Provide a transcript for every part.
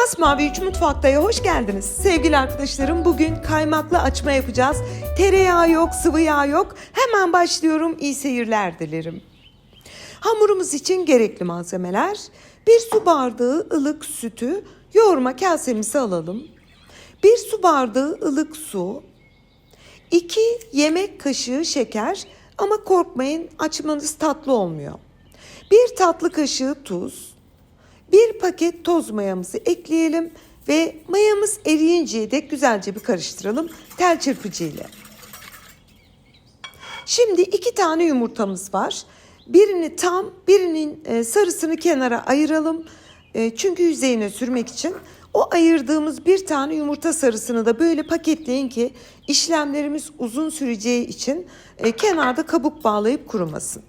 Masmavi 3 Mutfakta'ya hoş geldiniz. Sevgili arkadaşlarım, bugün kaymaklı açma yapacağız. Tereyağı yok, sıvı yağ yok. Hemen başlıyorum. İyi seyirler dilerim. Hamurumuz için gerekli malzemeler: 1 su bardağı ılık sütü yoğurma kasemize alalım. 1 su bardağı ılık su, 2 yemek kaşığı şeker, ama korkmayın, açmanız tatlı olmuyor. 1 tatlı kaşığı tuz, 1 paket toz mayamızı ekleyelim ve mayamız eriyinceye dek güzelce bir karıştıralım tel çırpıcı ile. Şimdi 2 tane yumurtamız var. Birini tam, birinin sarısını kenara ayıralım. Çünkü yüzeyine sürmek için o ayırdığımız bir tane yumurta sarısını da böyle paketleyin ki işlemlerimiz uzun süreceği için kenarda kabuk bağlayıp kurumasın.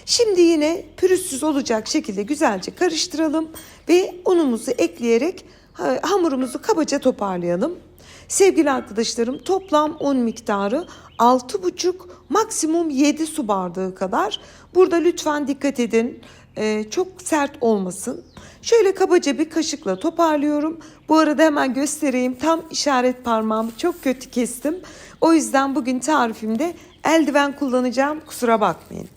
Şimdi yine pürüzsüz olacak şekilde güzelce karıştıralım ve unumuzu ekleyerek hamurumuzu kabaca toparlayalım. Sevgili arkadaşlarım, toplam un miktarı 6,5 maksimum 7 su bardağı kadar. Burada lütfen dikkat edin, çok sert olmasın. Şöyle kabaca bir kaşıkla toparlıyorum. Bu arada hemen göstereyim, tam işaret parmağımı çok kötü kestim. O yüzden bugün tarifimde eldiven kullanacağım, kusura bakmayın.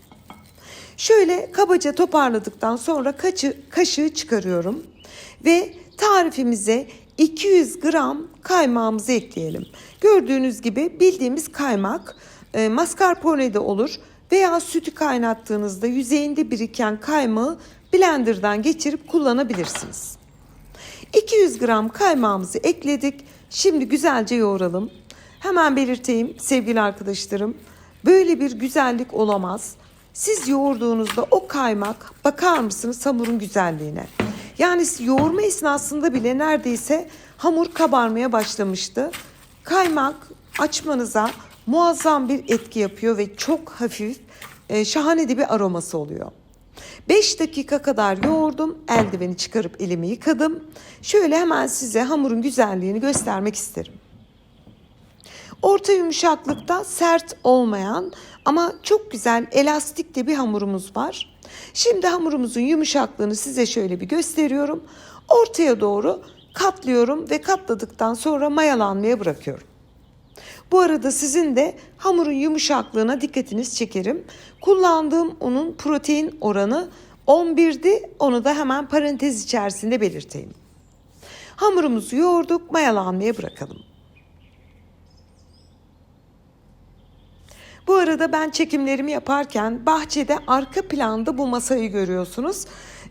Şöyle kabaca toparladıktan sonra kaşığı çıkarıyorum ve tarifimize 200 gram kaymağımızı ekleyelim. Gördüğünüz gibi bildiğimiz kaymak, mascarpone de olur veya sütü kaynattığınızda yüzeyinde biriken kaymağı blenderdan geçirip kullanabilirsiniz. 200 gram kaymağımızı ekledik. Şimdi güzelce yoğuralım. Hemen belirteyim sevgili arkadaşlarım, böyle bir güzellik olamaz. Siz yoğurduğunuzda o kaymak, bakar mısınız hamurun güzelliğine? Yani yoğurma esnasında bile neredeyse hamur kabarmaya başlamıştı. Kaymak açmanıza muazzam bir etki yapıyor ve çok hafif, şahane de bir aroması oluyor. 5 dakika kadar yoğurdum, eldiveni çıkarıp elimi yıkadım. Şöyle hemen size hamurun güzelliğini göstermek isterim. Orta yumuşaklıkta, sert olmayan ama çok güzel elastik de bir hamurumuz var. Şimdi hamurumuzun yumuşaklığını size şöyle bir gösteriyorum. Ortaya doğru katlıyorum ve katladıktan sonra mayalanmaya bırakıyorum. Bu arada sizin de hamurun yumuşaklığına dikkatiniz çekerim. Kullandığım unun protein oranı 11'di. Onu da hemen parantez içerisinde belirteyim. Hamurumuzu yoğurduk, mayalanmaya bırakalım. Bu arada ben çekimlerimi yaparken bahçede arka planda bu masayı görüyorsunuz.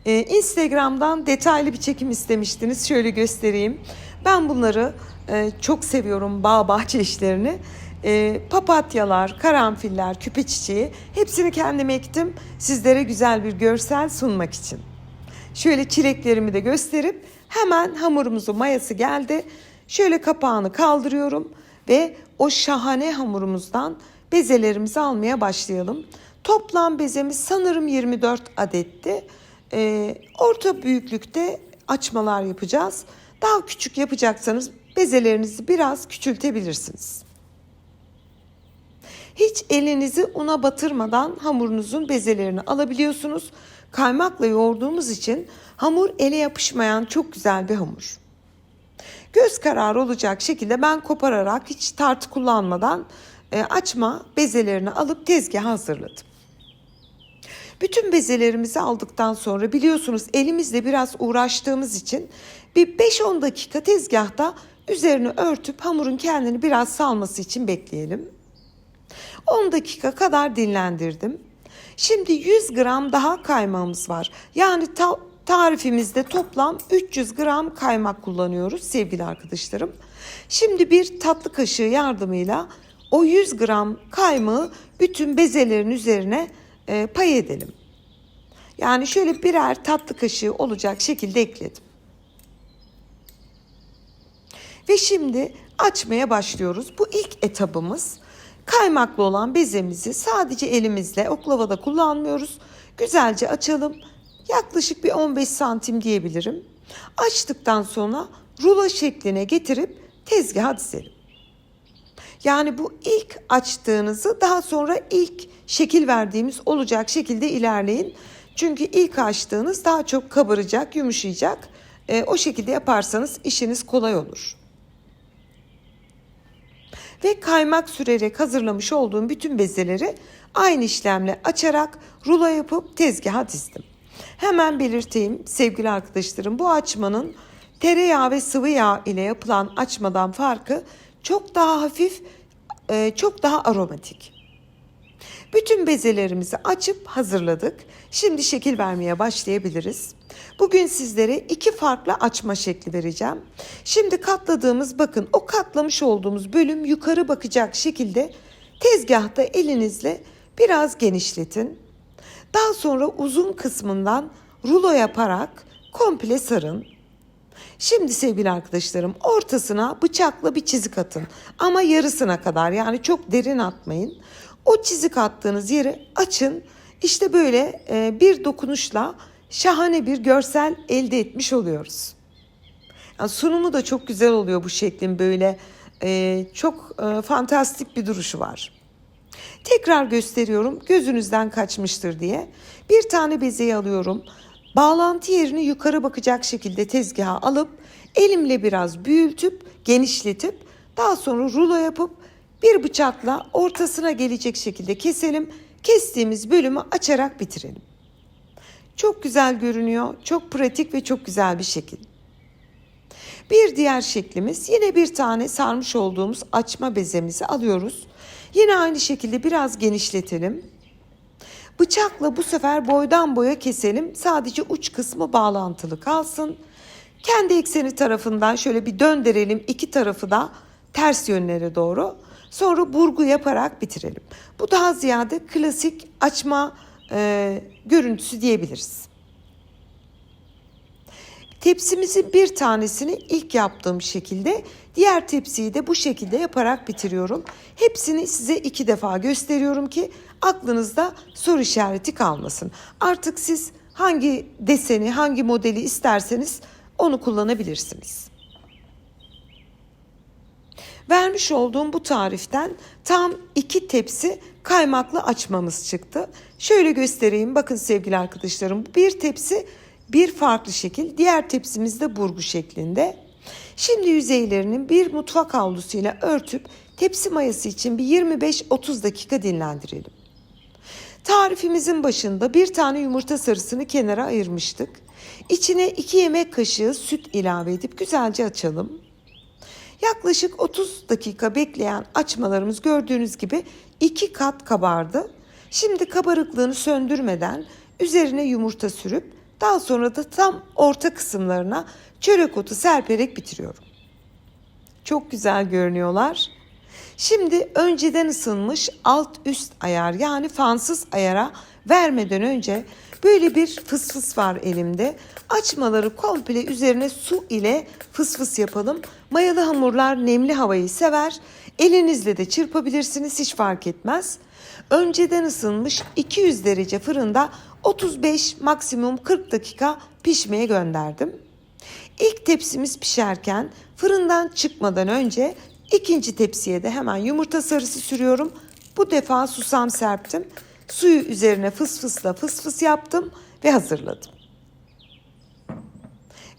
Instagram'dan detaylı bir çekim istemiştiniz. Şöyle göstereyim. Ben bunları çok seviyorum, bağ bahçe işlerini. Papatyalar, karanfiller, küpe çiçeği hepsini kendim ektim. Sizlere güzel bir görsel sunmak için. Şöyle çileklerimi de gösterip hemen hamurumuzun mayası geldi. Şöyle kapağını kaldırıyorum ve o şahane hamurumuzdan bezelerimizi almaya başlayalım. Toplam bezemiz sanırım 24 adetti. Orta büyüklükte açmalar yapacağız. Daha küçük yapacaksanız bezelerinizi biraz küçültebilirsiniz. Hiç elinizi una batırmadan hamurunuzun bezelerini alabiliyorsunuz. Kaymakla yoğurduğumuz için hamur ele yapışmayan çok güzel bir hamur. Göz kararı olacak şekilde ben kopararak, hiç tartı kullanmadan açma bezelerini alıp tezgaha hazırladım. Bütün bezelerimizi aldıktan sonra biliyorsunuz elimizle biraz uğraştığımız için bir 5-10 dakika tezgahta üzerini örtüp hamurun kendini biraz salması için bekleyelim. 10 dakika kadar dinlendirdim. Şimdi 100 gram daha kaymağımız var. Yani tarifimizde toplam 300 gram kaymak kullanıyoruz sevgili arkadaşlarım. Şimdi bir tatlı kaşığı yardımıyla o 100 gram kaymağı bütün bezelerin üzerine pay edelim. Yani şöyle birer tatlı kaşığı olacak şekilde ekledim. Ve şimdi açmaya başlıyoruz. Bu ilk etabımız. Kaymaklı olan bezemizi sadece elimizle, oklavada kullanmıyoruz. Güzelce açalım. Yaklaşık bir 15 santim diyebilirim. Açtıktan sonra rulo şekline getirip tezgaha dizelim. Yani bu ilk açtığınızı daha sonra ilk şekil verdiğimiz olacak şekilde ilerleyin. Çünkü ilk açtığınız daha çok kabaracak, yumuşayacak. O şekilde yaparsanız işiniz kolay olur. Ve kaymak sürerek hazırlamış olduğum bütün bezeleri aynı işlemle açarak rulo yapıp tezgaha dizdim. Hemen belirteyim sevgili arkadaşlarım, bu açmanın tereyağı ve sıvı yağ ile yapılan açmadan farkı çok daha hafif, çok daha aromatik. Bütün bezelerimizi açıp hazırladık. Şimdi şekil vermeye başlayabiliriz. Bugün sizlere 2 farklı açma şekli vereceğim. Şimdi katladığımız, bakın o katlamış olduğumuz bölüm yukarı bakacak şekilde tezgahta elinizle biraz genişletin. Daha sonra uzun kısmından rulo yaparak komple sarın. Şimdi sevgili arkadaşlarım, ortasına bıçakla bir çizik atın. Ama yarısına kadar, yani çok derin atmayın. O çizik attığınız yeri açın. İşte böyle bir dokunuşla şahane bir görsel elde etmiş oluyoruz. Yani sunumu da çok güzel oluyor bu şeklin, böyle çok fantastik bir duruşu var. Tekrar gösteriyorum, gözünüzden kaçmıştır diye. Bir tane bezeyi alıyorum. Bağlantı yerini yukarı bakacak şekilde tezgaha alıp elimle biraz büyütüp genişletip daha sonra rulo yapıp bir bıçakla ortasına gelecek şekilde keselim. Kestiğimiz bölümü açarak bitirelim. Çok güzel görünüyor, çok pratik ve çok güzel bir şekil. Bir diğer şeklimiz, yine bir tane sarmış olduğumuz açma bezemizi alıyoruz. Yine aynı şekilde biraz genişletelim. Bıçakla bu sefer boydan boya keselim. Sadece uç kısmı bağlantılı kalsın. Kendi ekseni tarafından şöyle bir döndürelim. İki tarafı da ters yönlere doğru. Sonra burgu yaparak bitirelim. Bu daha ziyade klasik açma görüntüsü diyebiliriz. Tepsimizin bir tanesini ilk yaptığım şekilde, diğer tepsiyi de bu şekilde yaparak bitiriyorum. Hepsini size 2 defa gösteriyorum ki aklınızda soru işareti kalmasın. Artık siz hangi deseni, hangi modeli isterseniz onu kullanabilirsiniz. Vermiş olduğum bu tariften tam 2 tepsi kaymaklı açmamız çıktı. Şöyle göstereyim, bakın sevgili arkadaşlarım, bir tepsi bir farklı şekil, diğer tepsimiz de burgu şeklinde. Şimdi yüzeylerini bir mutfak havlusuyla örtüp tepsi mayası için bir 25-30 dakika dinlendirelim. Tarifimizin başında bir tane yumurta sarısını kenara ayırmıştık. İçine 2 yemek kaşığı süt ilave edip güzelce açalım. Yaklaşık 30 dakika bekleyen açmalarımız gördüğünüz gibi 2 kat kabardı. Şimdi kabarıklığını söndürmeden üzerine yumurta sürüp daha sonra da tam orta kısımlarına çörek otu serperek bitiriyorum. Çok güzel görünüyorlar. Şimdi önceden ısınmış alt üst ayar, yani fansız ayara vermeden önce böyle bir fısfıs var elimde. Açmaları komple üzerine su ile fısfıs yapalım. Mayalı hamurlar nemli havayı sever. Elinizle de çırpabilirsiniz, hiç fark etmez. Önceden ısınmış 200 derece fırında 35 maksimum 40 dakika pişmeye gönderdim. İlk tepsimiz pişerken fırından çıkmadan önce ikinci tepsiye de hemen yumurta sarısı sürüyorum. Bu defa susam serptim. Suyu üzerine fısfısla fısfıs yaptım ve hazırladım.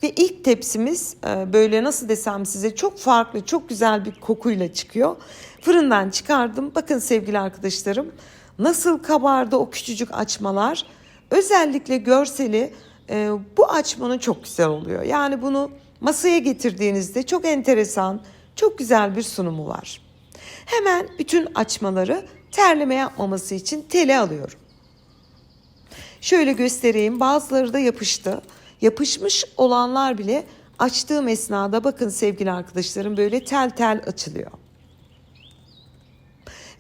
Ve ilk tepsimiz böyle, nasıl desem size, çok farklı, çok güzel bir kokuyla çıkıyor. Fırından çıkardım. Bakın sevgili arkadaşlarım, nasıl kabardı o küçücük açmalar. Özellikle görseli bu açmanın çok güzel oluyor. Yani bunu masaya getirdiğinizde çok enteresan, çok güzel bir sunumu var. Hemen bütün açmaları terleme yapmaması için tele alıyorum. Şöyle göstereyim, bazıları da yapıştı. Yapışmış olanlar bile açtığım esnada, bakın sevgili arkadaşlarım, böyle tel tel açılıyor.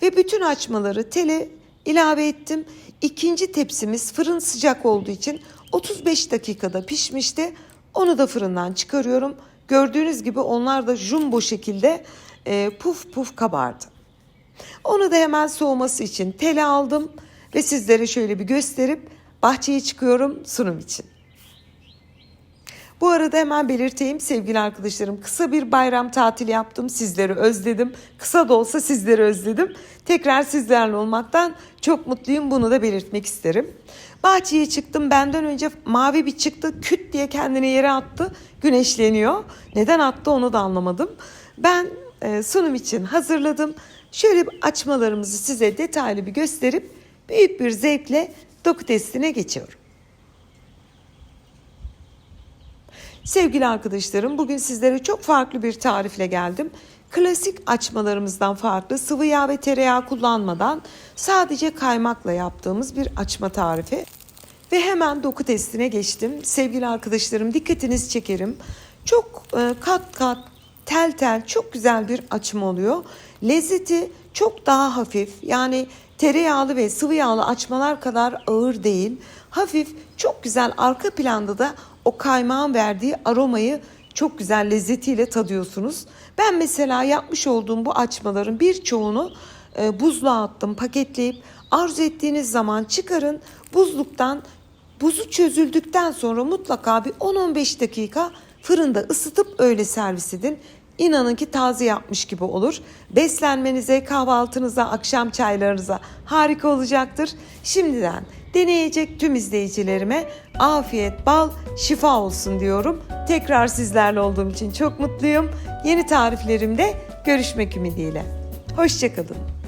Ve bütün açmaları tele ilave ettim. İkinci tepsimiz fırın sıcak olduğu için 35 dakikada pişmişti. Onu da fırından çıkarıyorum. Gördüğünüz gibi onlar da jumbo şekilde puf puf kabardı. Onu da hemen soğuması için tele aldım ve sizlere şöyle bir gösterip bahçeye çıkıyorum sunum için. Bu arada hemen belirteyim sevgili arkadaşlarım, kısa bir bayram tatili yaptım. Sizleri özledim. Kısa da olsa sizleri özledim. Tekrar sizlerle olmaktan çok mutluyum. Bunu da belirtmek isterim. Bahçeye çıktım. Benden önce mavi bir çıktı. Küt diye kendini yere attı. Güneşleniyor. Neden attı onu da anlamadım. Ben sunum için hazırladım. Şöyle açmalarımızı size detaylı bir gösterip büyük bir zevkle doku testine geçiyorum. Sevgili arkadaşlarım, bugün sizlere çok farklı bir tarifle geldim. Klasik açmalarımızdan farklı, sıvı yağ ve tereyağı kullanmadan sadece kaymakla yaptığımız bir açma tarifi. Ve hemen doku testine geçtim. Sevgili arkadaşlarım, dikkatinizi çekerim. Çok kat kat, tel tel çok güzel bir açma oluyor. Lezzeti çok daha hafif. Yani tereyağlı ve sıvı yağlı açmalar kadar ağır değil. Hafif, çok güzel, arka planda da o kaymağın verdiği aromayı çok güzel lezzetiyle tadıyorsunuz. Ben mesela yapmış olduğum bu açmaların birçoğunu buzluğa attım, paketleyip arzu ettiğiniz zaman çıkarın buzluktan. Buzu çözüldükten sonra mutlaka bir 10-15 dakika fırında ısıtıp öyle servis edin. İnanın ki taze yapmış gibi olur. Beslenmenize, kahvaltınıza, akşam çaylarınıza harika olacaktır. Şimdiden deneyecek tüm izleyicilerime afiyet, bal, şifa olsun diyorum. Tekrar sizlerle olduğum için çok mutluyum. Yeni tariflerimde görüşmek ümidiyle. Hoşça kalın.